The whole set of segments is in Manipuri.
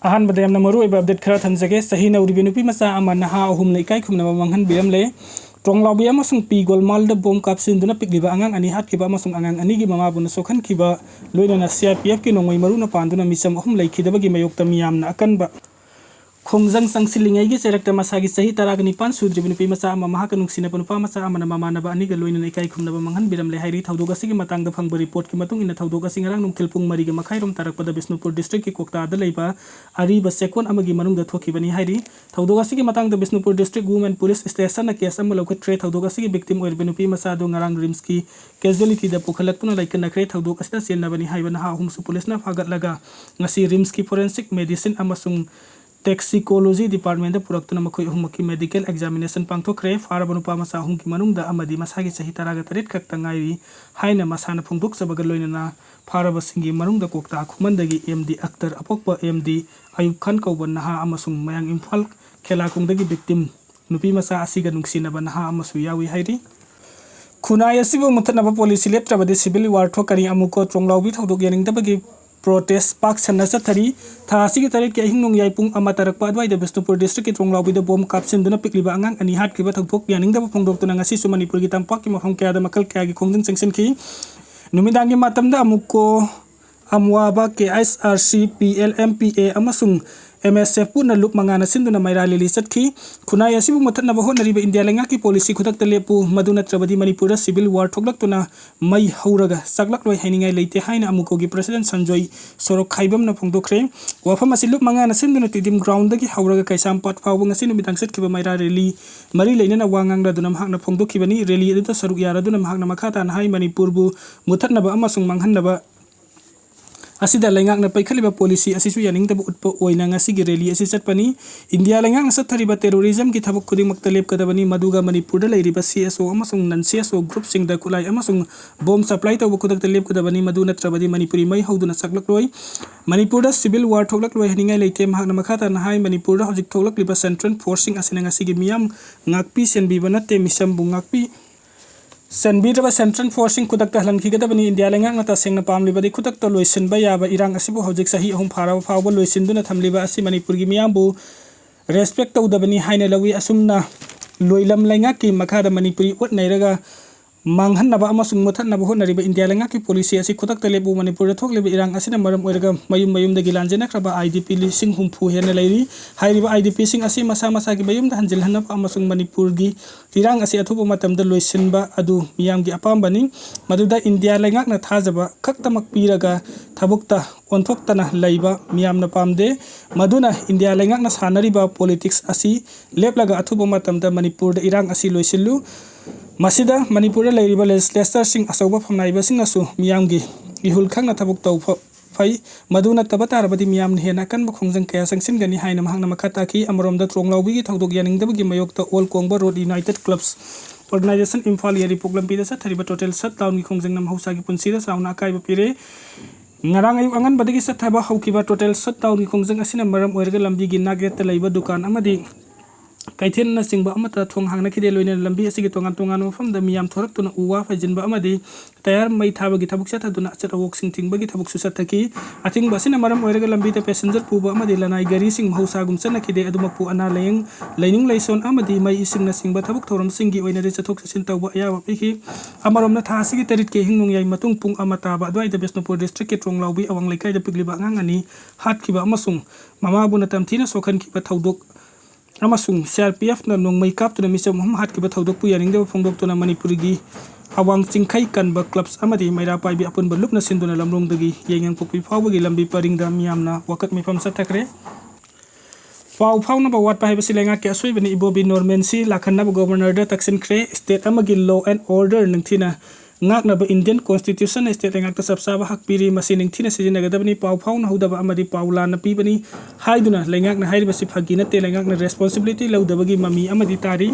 Akanba Erang Maruoiba update khara thamjage sahi nauribi nupi macha ama naha ahum nei kai khumna manghan biramle tronglaubi amasung pi golmal da bom kapsin duna pikliba angang ani hatkiba amasung angang ani gi mama buna sokhan kiba loina na CRPF ki nongoi maruna panduna misam ahum laikhidabagi mayokta miyamna Akanba Khongjang sangsilingai gi serakta masagi sahi taragani pan sudri nupi macha ama mahaka nungsina panupa macha ama mama na ba ani ga loina nei kai khumna manghan biramle hairi thaudoga sigi matang da phangba report ki matung ina thaudoga singarang nungthil pung mari ga makhairom tarakpada Bisnupur district ki kokta da leiba ariba sekon amagi manung da thokibani hairi thaudoga sigi matang da Bisnupur district women police station na case am lokatre thaudoga sigi victim oir benupi macha do ngarang rims ki casualty da pukhalakpuna laikna kre thaudoga sta selna bani haibana ha ahum su police na phagatlaga ngasi rims ki forensic medicine amasung Toxicology department da purak tuna makhoi humaki medical examination pangthokre farabanu pa masa hum ki manung da amadi masagi sahi taraga tarit khakta ngai haina masana phungduk sabaga loinana faraba singi manung da kokta khumandagi MD Akhtar apokpa MD Ayub Khan kauban naha amasung mayang Imphal khela kungdagi victim nupi masa asiga nungsina ba naha amasu yawi hairi khunai asibu muthanaba policy leptrabadi civil war thokari amuko tronglaubi thodok yaning dabagi protest park sanasa thari thasi ki tarik ke hingnong yaipung amatarakpa adwai da Bisnupur district ki tronglaubi da bom kapsin duna pikliba angang ani hat kiba thokthok yaning da phongdok tuna ngasi su Manipur gi tampak ki mafam kya da makal kya gi khongjang sengsen ki numidang gi matam da amuko amwaba ke SRC PLMPA amasung MSF puna lup mangana sinduna maira lili satki khunai asibu muthanna ba honari ba India lenga ki policy khudak telepu maduna trabadi Manipur civil war thoklak tuna mai hauraga saklak loi hainingai leite haina amuko gi president Sanjoy Sorok khaibam na phongdokre wafam asi lup mangana sinduna tidim ground dagi hauraga kaisam pat phaw ngasi numidang satkiba maira rally mari leina na wangang ra dunam hakna phongdokibani rally edu saruk yara dunam hakna makhata na hai Manipur bu muthanna ba amasung manghanna ba asida lengak na paikaliba policy asisu yaning tabu utpo oina ngasi gi rally asi chatpani India lengak na sathariba terrorism ki thabuk khuding maktalep kadabani maduga Manipur da leiriba CSO amasung non CSO group sing da kulai amasung bomb supply tabu khudak talep kadabani madu natrabadi Manipuri mai hauduna saklak loi Manipur da civil war thoklak loi haningai leite mahakna makhata na hai Manipur da hojik thoklak liba central forcing asina ngasi gi miyam ngakpi senbi banate misam bu ngakpi Sanbiraba Central Forcing kudak tahlan kigadabani India lengak nata sengna pamlibadi kudak to loisin ba yaba irang asibu hojik sahi ahum faraba phawba loisin duna thamliba asi Manipur gi miyambu respect tawdabani haina lawi asumna loilam lengak ki makhada Manipuri ot nairaga manghanaba amasung muthanaba honariba India lengak ki policy asi kudak telebu Manipur da thokliba irang asina maram oiraga mayum da gilanjena kraba IDP lising humpu hena lairi hairiba IDP sing asi masa gi mayum da hanjil hanap amasung Manipur gi tirang asi athuba matam da loisinba adu miyam gi apambani maduda India lengak na thajaba khaktamak piraga thabukta onthoktana leiba miyam na pamde maduna India lengak na sanariba politics asi leplaga athuba matam da Manipur da irang asi loisillu masida Manipur da leiriba legislator sing asauba phamnaiba sing asu miyam gi ihul khangna thabuk tau fai maduna tabatarabadi miyam hena kan ba khongjang kaya sangsin gani haina mahangna makhata ki amarom da tronglaubi gi thodok yaning dabagi mayokta all kongba road United Clubs organization Imphal yari program pida sa thariba total sat town gi khongjang nam hausa gi punsida sauna kai ba pire ngarang ayuk angan badagi sa thaba haukiba total sat town gi khongjang asina maram oirga lambi gi naget laiba dukan amadi kaithen na singba amata thong hangna khide loina lambi asigi tongan tongan mafam da miyam thorak tuna uwa fajinba amadi tayar mai thabagi thabuk sa thaduna chat awok sing tingbagi thabuk susa thaki ating basina maram oiraga lambi ta passenger puba amadi lanai gari sing hausa gum chana khide aduma pu ana laining laison amadi mai ising na singba thabuk thoram singi oina re chathok chasin tawba ya wapiki amarom na thasigi tarit ke hingnung yai matung pung amata ba adwai da Bisnupur district ke tronglaubi awang laikai da pigliba ngangani hatkiba amasung mama buna tamthina sokhan kiba thaudok amasung CRPF na nongmai kap tuna misam Muhammad kiba thaudok pu yaning da phongdok tuna Manipur gi awang chingkhai kanba clubs amadi maira paibi apun balup na sinduna lamrong dagi yengang pokpi phawbagi lambi paring da miyamna wakat mifam satakre pau na ba wat pa heba silenga ke asoi bani ibobi norman si lakhanna ba governor da taksin kre state amagi law and order ningthina ngakna ba Indian constitution state ngak ta sabsaba hakpiri masining thina sijinagadabani pau na hudaba amadi paula na pibani haiduna lengak na hairiba si phagina te lengak na responsibility laudabagi mami amadi tari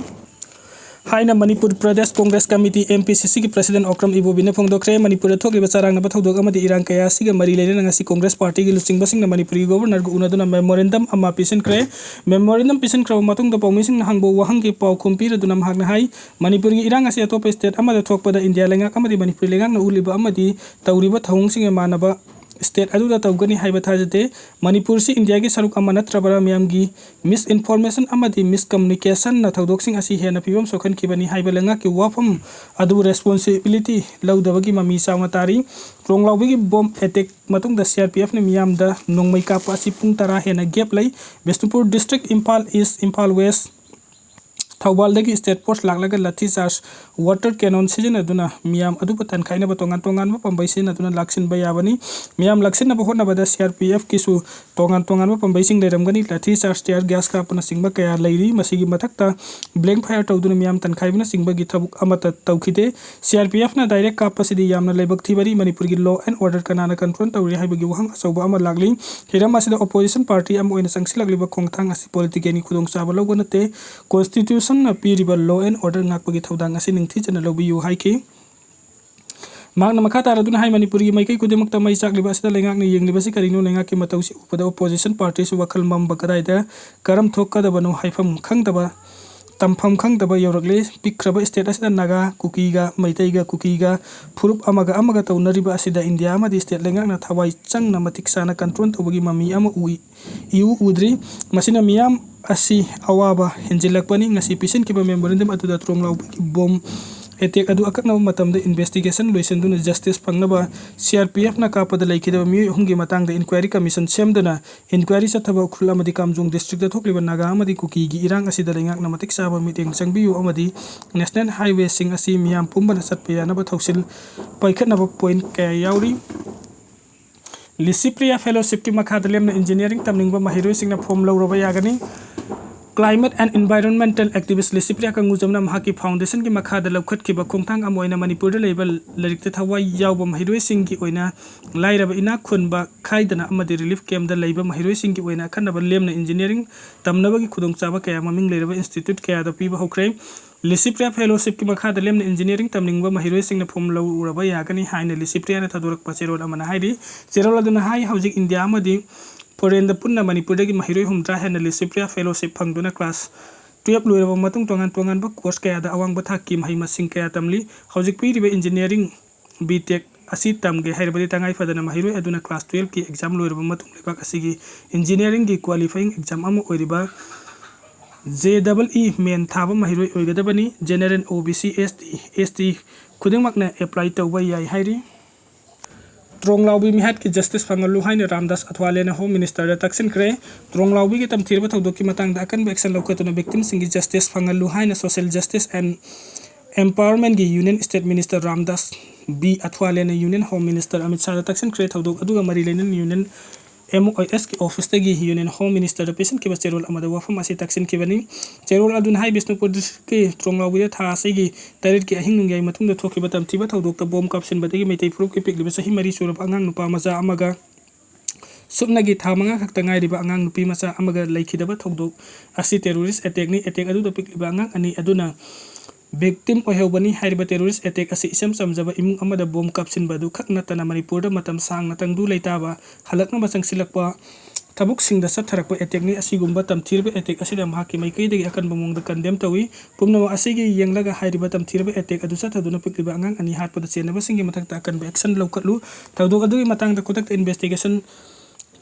haina Manipur Pradesh Congress Committee MPCC ki president Okram Ibobine phongdokre Manipur da thokliba charang na bathodok amadi irang kaya siga mari leina ngasi Congress party gi lusing basing na Manipuri governor gu unaduna memorandum ama pisen kre memorandum pisen kra matung da pawmising na hangbo wahang ki paw khumpi ra dunam hagna hai Manipur gi irang asi atop state amada thokpada India lengak amadi Manipur lengak na uliba amadi tawriba thawung singe manaba state अदुदा तौगनी हाइबा थाजते मणिपुर से इंडिया की सरुक अमा नत्रबरा मियाम की मिस इन्फॉर्मेशन अमदी मिस कम्युनिकेशन न थौदोकसिंग असि हेना फिबम सोखन किबनी हाइबा लंगा की वाफम अदु रेस्पॉन्सिबिलिटी लौदबगी ममी सावना तारी त्रोंगलाउबगी बॉम्ब अटैक मतुंग द सीआरपीएफ ने मियाम द नोंगमै कापा असि पुंग तरा हेना गैप लै Bishnupur district Imphal east Imphal west थौबालदगी स्टेट फोर्स लाखलगा लाठी चार्ज वाटर कैनन सिजनदुना मियाम अदुब तनखाइनब तोंगान तोंगानब पंबै सिजनदुना लाक्सिनबा याबनी मियाम लाक्सिनब होनबदा सीआरपीएफ किसु तोंगान तोंगानब पंबैसिंग लेरमगनी लाठी चार्ज टियर गैस कापना सिंगबा कया लैरी मसिगी मथक्ता ब्लैंक फायर तौदुना मियाम तनखाइबना सिंगबगी थबुक अमत तौखिदे सीआरपीएफ ना डायरेक्ट कापसिदी यामना लैबक थिबरी मणिपुर की लॉ एंड ऑर्डर कनाना कंट्रोल तौरी हाइबगी वहंग असौबा अमा लागली हिरम असिदा ऑपोजिशन पार्टी अम ओइना संगसिलगलिबा खोंगथांग असि पॉलिटिकली खुदोंचाबा लौबा नते कॉन्स्टिट्यूशन पीरिबा लॉ एंड ऑर्डर नाकपगी थौदांग असि निंगथिजना लौबियु हाइकी मांगना मखा तारदुना हाइ मणिपुर की मैकै खुदेमक्ता मै चाकलिबा असिदा लेंगाकना येंगलिबसि करिनो लेंगाकि मतौसि उपदा ऑपोजिशन पार्टी सु वखल मम बकदाइदा करम थोकदबनो हाइफम खंगदबा तमफम खंगदबा यौरगले पिख्रबा स्टेट असिदा नागा कुकीगा मैतैगा कुकीगा फुरुप अमगा तौनरिबा असिदा इंडिया अमदि स्टेट लेंगाकना थवाई चंगना मतिकसाना कंट्रोल तौबगी ममी अमा इउ उद्री मसिना मियाम असि अवाबा हेंजिलकपनी ngasi पिसिनकिबा मेमोरेंडम अदुदा त्रोंगलाउबगी बॉम्ब अटैक अदु अकक्नब मतमदा इन्वेस्टिगेशन लोइसनदुना जस्टिस फंगनबा सीआरपीएफ ना कापदा लैखिदबा मियोय हुंगी मतंगदा इंक्वायरी कमीशन सेमदुना इंक्वायरी चथबा उखुल अमदि कामजुंग डिस्ट्रिक्ट थोकलिबा नागा अमदि कुकीगी इरांग असिदा लेंगाकना मतिक साबा मीटिंग चंगबियु अमदि नेशनल हाईवे सिंग असि मियाम पुंबना सतपे यानबा थौसिल पैखनबा पॉइंट कया याउरी लिसिप्रिया फेलोशिप की मखादा लेमना इंजीनियरिंग तमनिंगबा महिरोय सिंगना फॉर्म लौरबा यागनी climate and environmental activist Licypriya कंगुजमना महाकी फाउंडेशन की मखादा लौखटखिबा खोंगथांग अम ओइना मणिपुर लेबा लरिकते थवाई यावबा महिरोय सिंग की ओइना लाइरबा इना खुनबा खाइदना अमदि रिलीफ कैम्प दा लेबा महिरोय सिंग की ओइना खनबा लेमना इंजीनियरिंग तमनबगी खुदोंचाबा कया ममिंग लेरबा इंस्टीट्यूट कया दा पीबा होख्रे लिसिप्रिया फेलोशिप की मखादा लेमना इंजीनियरिंग तमनिंगबा महिरोय सिंगना फॉर्म लौरबा यागनी हाइना लिसिप्रिया ना थदोरकपा चेरोल अमना हाइरि चेरोल अदुना हाइ हौजिक इंडिया अमदि फोरेन पुनः मणिपुर की महिरोय हुमद्रा हेन लिसिप्रिया फेलोशिप फंगदुना क्लास 12 लोरबा मतुंग तोंगान तोंगान कोर्स कया दा अवांग थाकी महै मसिंग कया तमली हौजिक पीरिबा इंजीनियरिंग बीटेक असि तमगे हैरबदि तंगाई फदना महिरोय अदुना क्लास 12 की एग्जाम लोरबा मतुंग लेबाक असिगी इंजीनियरिंग की क्वालिफाइंग एग्जाम अमा ओइरिबा JEE मेन थाबा महिरोय ओइगदबनी जनरल OBC ST खुदिंगमकना एप्लाई तौबा याय हाइरि त्रोंगलाउबी मिहाट की जस्टिस फंगलु हाइन रामदास अथवालेना होम मिनिस्टर तक्सिनख्रे त्रोंगलाउबी की तमथिरबा थौदोकी मतंगदा अकनबा एक्शन लौकतुना विक्टिम सिंगी जस्टिस फंगलु हाइन सोशल जस्टिस एंड एम्पावरमेंट की union state minister Ramdas B अथवालेना union home minister Amit Shah तक्सिनख्रे थौदोक अदुगा मरी लेनन यूनियन MOS की ऑफिस तगी यूनियन होम मिनिस्टर पेशन की चेरोल अमदा वफम असी तक्सिन की बनी चेरोल अदुन हाई बिष्णुपुर के त्रोंगलाउबी था असिगी तरेट की अहिंग नुंगाई मतुंग द थोकिबा तमथिबा थौदोक त बॉम्ब कापसिन बदगी मेतै प्रूफ की पिकलिबा सही मरी सुरब अंगांग नुपा मचा अमगा सुपनगी था मंगा खक्ता ngairiba angang nupi macha amaga laikhidaba थौदोक असि टेररिस्ट अटैक नि अटैक अदु द पिकलिबा अंगांग अनि अदुना victim ओहेबनी हाइरिबा टेररिस्ट अटैक असि इसम समजबा इमुंग अमदा बॉम्ब कापसिन बदु खकना तना मणिपुर द मतम सांग नतंगदु लेताबा हलकना बसंगसिलकपा थबुक सिंगदा सथरकपा अटैक नि असिगुंबा तमथिरबा अटैक असिदा महाकी मैकैदगी अकनबा मोंगदा कंडेम तवी पुमनम असिगी येंगलगा हाइरिबा तमथिरबा अटैक अदु सथदुना पिकलिबा अंगांग अनि हातपदा चेनबा सिंगी मथक्ता अकनबा एक्शन लौकतलु थौदोक अदुगी मतंगदा खुदक इन्वेस्टिगेशन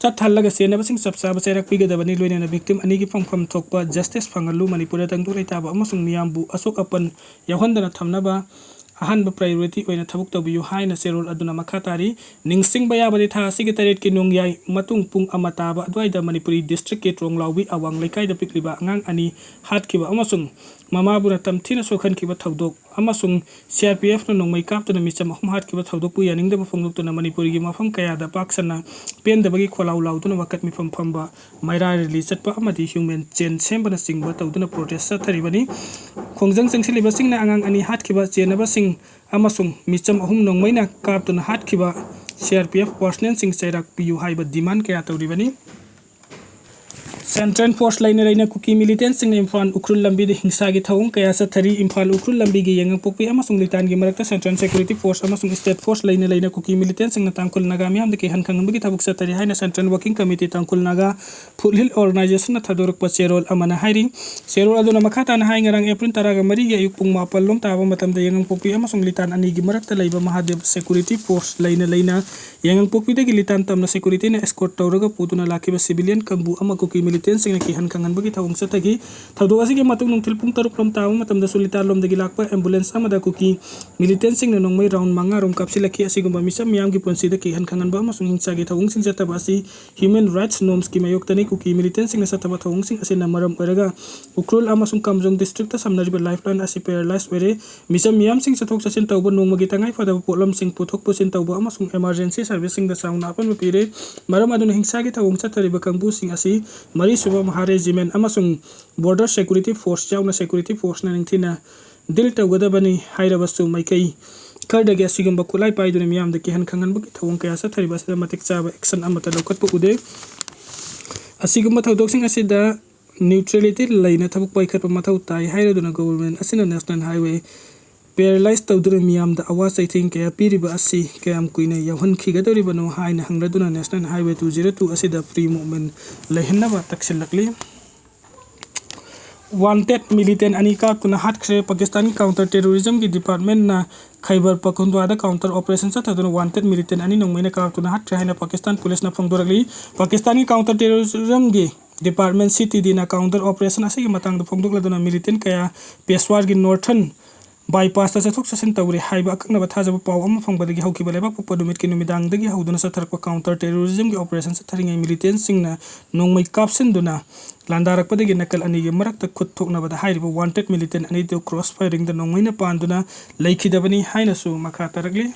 चथलगा सेनबसिंग सबसाब चेरक पिगदबनी लोइनेना विक्टिम अनिगी फंगफम थोकपा जस्टिस फंगलु मणिपुर तंगदु लेताबा अमसुंग मियामबु असोक अपन याहंदना थमनबा अहनब प्रायोरिटी ओइना थबुक तबियु हाइना चेरोल अदुना मखा तारी निंगसिंग बयाबदि था असिगे तरेट की नोंगयाय मतुंग पुंग अमताबा अद्वाइदा मणिपुरी डिस्ट्रिक्ट के त्रोंगलाउबी अवांग लेकाइदा पिकलिबा अंगांग अनि हातखिबा अमसुंग ममाबुना तमथिना सोखनखिबा थौदोक अमसुंग CRPF न नोंमै कापतुना मिचम अहुम हातखिबा थौदोकपु यानिंगदबा फोंगदुक्तुना मणिपुरी की मफम कयादा पाक्सना पेंदबगी खोलाउ लाउतुना वकत मिफम फंबा मैरा रिलीज चटपा अमदि ह्यूमन चेन सेंबना सिंगबा तौदुना प्रोटेस्ट चथरिबनी खोंजंग चंगसिलिबा सिंगना अंगांग अनि हातखिबा चेनबा सिंग अमसुंग मिचम अहुम नोंमैना कापतुना हातखिबा CRPF पर्सनल सिंग चैराक पियु हाइबा डिमांड कया तौरिबनी Central Force Line Raina Kuki militants in Imphal Ukrul Lambi the Hingsagi Town, Kayasa Tari, Imphal Ukrul Lambigi, Yang Popi, Amazon Litan Gimarata, Central Security Force, Amazon State Force Line Raina Kuki militants in the Tankul Nagami, the Kihan Kangamiki Tabuk Satari, Hina Central Working Committee, Tankul Naga, Pulil Organization, Tadoruk Pacherol, Amana Hiding, Serol Aduna Makata and Hangarang April Taraga Maria, Yupung Mapalum, Tavamatam, the Yang Popi, Amazon Litan and Gimarata Labor Mahadev Security Force Line Lena, Yang Popi, the Gilitan Tam Security, Escort Tauraga, Putuna Lakiba Civilian, Kambu Amakuki militants in Kihan Kanganbagi Tawang Satagi, Tadwasi Matung Tilpung Tarukum Town, Matam the Solitalum the Gilakpa, Ambulance Amada Kuki, militants in the Nongmay round Mangarum Kapsilaki, Asigumba Misam Yamgi Ponsida Kihan Kanganba, Masung Sagitawung Sing Satabasi, Human Rights Norms Kimayoktani Kuki, militants in the Satabatawung Sing Asina Maram Eraga, Ukrul Amasung Kamzong District, Samnariba Lifeline as a paralyzed way, Misam Yam Sing Satok Sasin Tauba Nomagitangai for the Polam Sing Putok Pusin Tauba Amasung emergency servicing the sound up and repeated, Maramadun Hingsagitawung Satariba Kambu Sing Asi, Marisuba Mahare Jimen Amasung Border Security Force Jauna Security Force Naningtina Delta Gadabani Hyrabasu Maikei Karda Gasigum Bakulai Paiduniam the Kihan Kanganbuk Tawonka Taribas Matik Exan Amata Lokat Ude Asigumata Doxing Asida neutrality line at Tabuk Baikat Matautai Hyraduna government Asina National Highway paralyzed Taudurimiam the Awas I think a Piriba Asi Kam Queen Yahan Kigadoribano High Hangraduna National Highway 202 Asida free movement Lehenava Taxilakli Wanted militant Anika Kuna Hatkre Pakistani counter terrorism department na Khyber Pakhtunkhwa counter operations Taduna wanted militant Ani Nomina Katuna Hatrahina Pakistan police na Phongdoragli Pakistani counter terrorism department city dina counter operation Asigi Matang the Phongdogladuna militant Kaya Peswar gi Northern bypass ta sathok sasin tawri haiba Akanba thajaba paw am phongbadagi haukiba leba popadumit ki numidang dagi hauduna satharpa counter terrorism gi operation satharingai militant singna nongmai kapsin duna landarak padagi nakal ani gi marakta khut thokna bada hairiba wanted militant ani to cross firing da nongmai na panduna laikhidabani haina su makha taragli